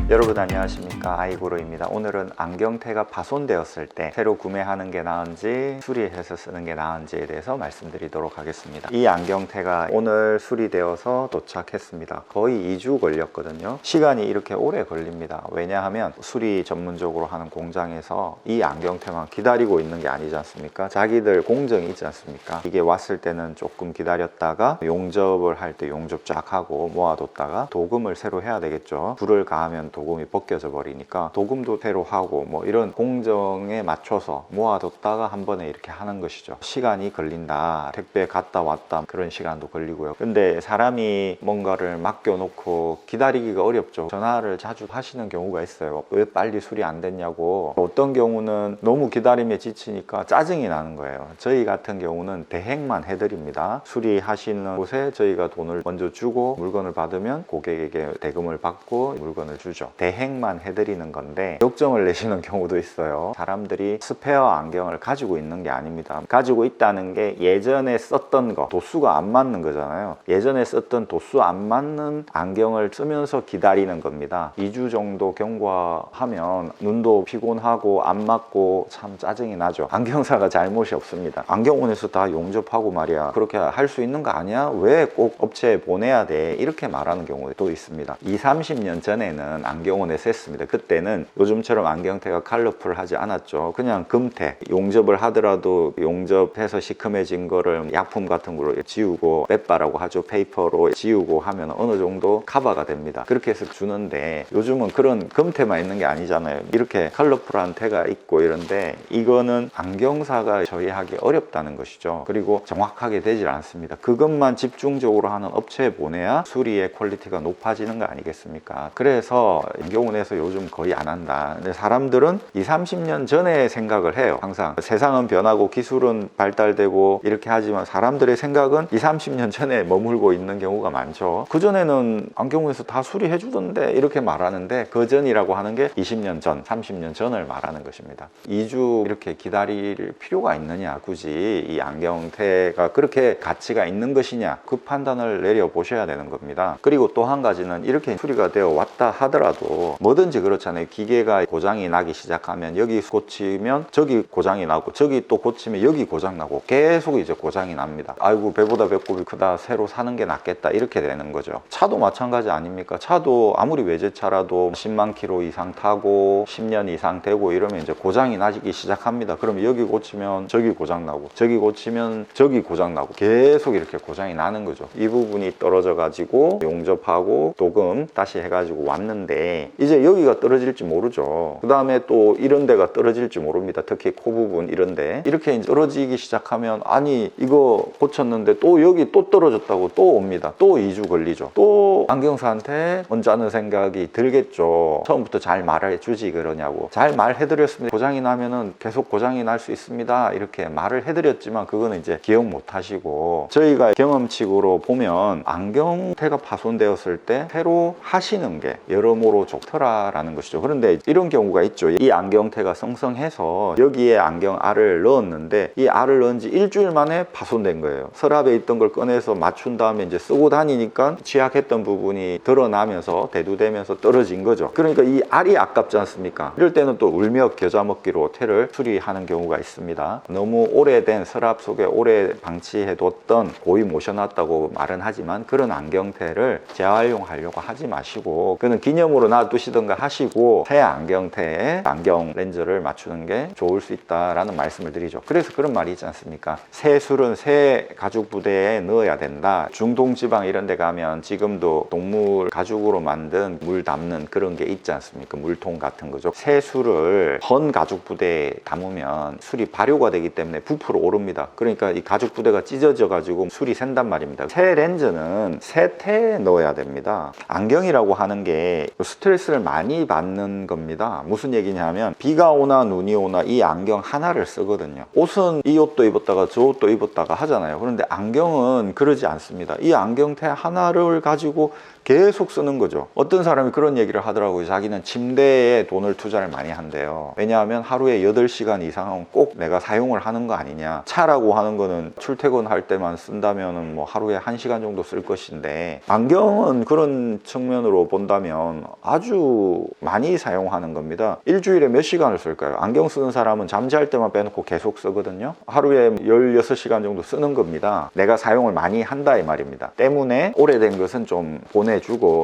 여러분 안녕하십니까, 아이구로입니다. 오늘은 안경테가 파손되었을 때 새로 구매하는 게 나은지 수리해서 쓰는 게 나은지에 대해서 말씀드리도록 하겠습니다. 이 안경테가 오늘 수리되어서 도착했습니다. 거의 2주 걸렸거든요. 시간이 이렇게 오래 걸립니다. 왜냐하면 수리 전문적으로 하는 공장에서 이 안경테만 기다리고 있는 게 아니지 않습니까? 자기들 공정이 있지 않습니까? 이게 왔을 때는 조금 기다렸다가 용접을 할 때 용접 쫙 하고 모아뒀다가 도금을 새로 해야 되겠죠. 불을 가하면 도금이 벗겨져 버리니까 도금도 새로 하고 뭐 이런 공정에 맞춰서 모아뒀다가 한 번에 이렇게 하는 것이죠. 시간이 걸린다. 택배 갔다 왔다 그런 시간도 걸리고요. 근데 사람이 뭔가를 맡겨놓고 기다리기가 어렵죠. 전화를 자주 하시는 경우가 있어요. 왜 빨리 수리 안 됐냐고. 어떤 경우는 너무 기다림에 지치니까 짜증이 나는 거예요. 저희 같은 경우는 대행만 해드립니다. 수리하시는 곳에 저희가 돈을 먼저 주고 물건을 받으면 고객에게 대금을 받고 물건을 주죠. 대행만 해드리는 건데 역정을 내시는 경우도 있어요. 사람들이 스페어 안경을 가지고 있는 게 아닙니다. 가지고 있다는 게 예전에 썼던 거, 도수가 안 맞는 거잖아요. 예전에 썼던 도수 안 맞는 안경을 쓰면서 기다리는 겁니다. 2주 정도 경과하면 눈도 피곤하고 안 맞고 참 짜증이 나죠. 안경사가 잘못이 없습니다. 안경원에서 다 용접하고 말이야, 그렇게 할 수 있는 거 아니야? 왜 꼭 업체에 보내야 돼? 이렇게 말하는 경우도 있습니다. 20-30년 전에는 안경원에서 했습니다. 그때는 요즘처럼 안경테가 컬러풀하지 않았죠. 그냥 금테, 용접을 하더라도 용접해서 시큼해진 거를 약품 같은 걸로 지우고, 빼빠라고 하죠. 페이퍼로 지우고 하면 어느 정도 커버가 됩니다. 그렇게 해서 주는데 요즘은 그런 금테만 있는 게 아니잖아요. 이렇게 컬러풀한 테가 있고 이런데 이거는 안경사가 처리하기 어렵다는 것이죠. 그리고 정확하게 되질 않습니다. 그것만 집중적으로 하는 업체에 보내야 수리의 퀄리티가 높아지는 거 아니겠습니까? 그래서 안경원에서 요즘 거의 안 한다. 근데 사람들은 20-30년 전에 생각을 해요. 항상 세상은 변하고 기술은 발달되고 이렇게 하지만 사람들의 생각은 20-30년 전에 머물고 있는 경우가 많죠. 그전에는 안경원에서 다 수리해 주던데 이렇게 말하는데, 그 전이라고 하는 게 20년 전, 30년 전을 말하는 것입니다. 2주 이렇게 기다릴 필요가 있느냐, 굳이 이 안경테가 그렇게 가치가 있는 것이냐, 그 판단을 내려보셔야 되는 겁니다. 그리고 또 한 가지는 이렇게 수리가 되어 왔다 하더라도 뭐든지 그렇잖아요. 기계가 고장이 나기 시작하면 여기 고치면 저기 고장이 나고, 저기 또 고치면 여기 고장 나고, 계속 이제 고장이 납니다. 아이고 배보다 배꼽이 크다, 새로 사는 게 낫겠다, 이렇게 되는 거죠. 차도 마찬가지 아닙니까? 차도 아무리 외제차라도 10만 킬로 이상 타고 10년 이상 되고 이러면 이제 고장이 나기 시작합니다. 그러면 여기 고치면 저기 고장 나고, 저기 고치면 저기 고장 나고, 계속 이렇게 고장이 나는 거죠. 이 부분이 떨어져 가지고 용접하고 도금 다시 해가지고 왔는데 이제 여기가 떨어질지 모르죠. 그 다음에 또 이런 데가 떨어질지 모릅니다. 특히 코 부분 이런데 이렇게 이제 떨어지기 시작하면, 아니 이거 고쳤는데 또 여기 또 떨어졌다고 또 옵니다. 또 2주 걸리죠. 또 안경사한테 언짢은 생각이 들겠죠. 처음부터 잘 말해 주지 그러냐고. 잘 말해드렸습니다. 고장이 나면은 계속 고장이 날 수 있습니다, 이렇게 말을 해드렸지만 그거는 이제 기억 못 하시고, 저희가 경험칙으로 보면 안경테가 파손되었을 때 새로 하시는 게 여러모로 좋더라라는 것이죠. 그런데 이런 경우가 있죠. 이 안경테가 성성해서 여기에 안경 알을 넣었는데 이 알을 넣은 지 일주일 만에 파손된 거예요. 서랍에 있던 걸 꺼내서 맞춘 다음에 이제 쓰고 다니니까 취약했던 부분이 드러나면서 대두되면서 떨어진 거죠. 그러니까 이 알이 아깝지 않습니까? 이럴 때는 또 울며 겨자 먹기로 테를 수리하는 경우가 있습니다. 너무 오래된 서랍 속에 오래 방치해뒀던 고이 모셔놨다고 말은 하지만 그런 안경테를 재활용하려고 하지 마시고 그는 기념으로 놔두시던가 하시고 새 안경테에 안경 렌즈를 맞추는 게 좋을 수 있다라는 말씀을 드리죠. 그래서 그런 말이 있지 않습니까? 새 술은 새 가죽 부대에 넣어야 된다. 중동지방 이런 데 가면 지금도 동물 가죽으로 만든 물 담는 그런 게 있지 않습니까? 물통 같은 거죠. 새 술을 헌 가죽 부대에 담으면 술이 발효가 되기 때문에 부풀어 오릅니다. 그러니까 이 가죽 부대가 찢어져 가지고 술이 샌단 말입니다. 새 렌즈는 새 테에 넣어야 됩니다. 안경이라고 하는 게 스트레스를 많이 받는 겁니다. 무슨 얘기냐면 비가 오나 눈이 오나 이 안경 하나를 쓰거든요. 옷은 이 옷도 입었다가 저 옷도 입었다가 하잖아요. 그런데 안경은 그러지 않습니다. 이 안경테 하나를 가지고 계속 쓰는 거죠. 어떤 사람이 그런 얘기를 하더라고요. 자기는 침대에 돈을 투자를 많이 한대요. 왜냐하면 하루에 8시간 이상은 꼭 내가 사용을 하는 거 아니냐. 차라고 하는 거는 출퇴근할 때만 쓴다면 뭐 하루에 1시간 정도 쓸 것인데, 안경은 그런 측면으로 본다면 아주 많이 사용하는 겁니다. 일주일에 몇 시간을 쓸까요? 안경 쓰는 사람은 잠잘 때만 빼놓고 계속 쓰거든요. 하루에 16시간 정도 쓰는 겁니다. 내가 사용을 많이 한다 이 말입니다. 때문에 오래된 것은 좀 보내주고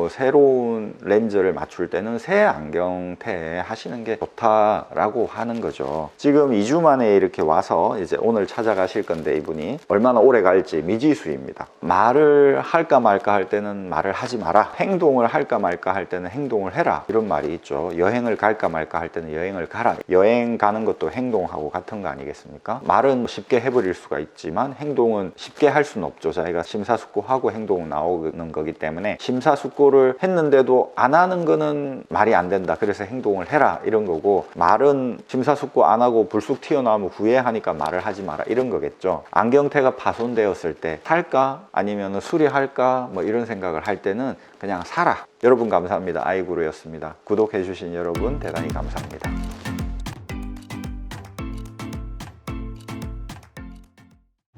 새로운 렌즈를 맞출 때는 새 안경테 하시는 게 좋다라고 하는 거죠. 지금 2주 만에 이렇게 와서 이제 오늘 찾아가실 건데, 이분이 얼마나 오래 갈지 미지수입니다. 말을 할까 말까 할 때는 말을 하지 마라. 행동을 할까 말까 할 때는 행동을 해라. 이런 말이 있죠. 여행을 갈까 말까 할 때는 여행을 가라. 여행 가는 것도 행동하고 같은 거 아니겠습니까? 말은 쉽게 해버릴 수가 있지만 행동은 쉽게 할 수는 없죠. 자기가 심사숙고하고 행동 나오는 거기 때문에, 심사숙고를 했는데도 안 하는 거는 말이 안 된다. 그래서 행동을 해라. 이런 거고, 말은 심사숙고 안 하고 불쑥 튀어나오면 후회하니까 말을 하지 마라. 이런 거겠죠. 안경테가 파손되었을 때 살까? 아니면 수리할까? 뭐 이런 생각을 할 때는 그냥 사라. 여러분 감사합니다. 아이구루였습니다. 구독해 주신 여러분 대단히 감사합니다.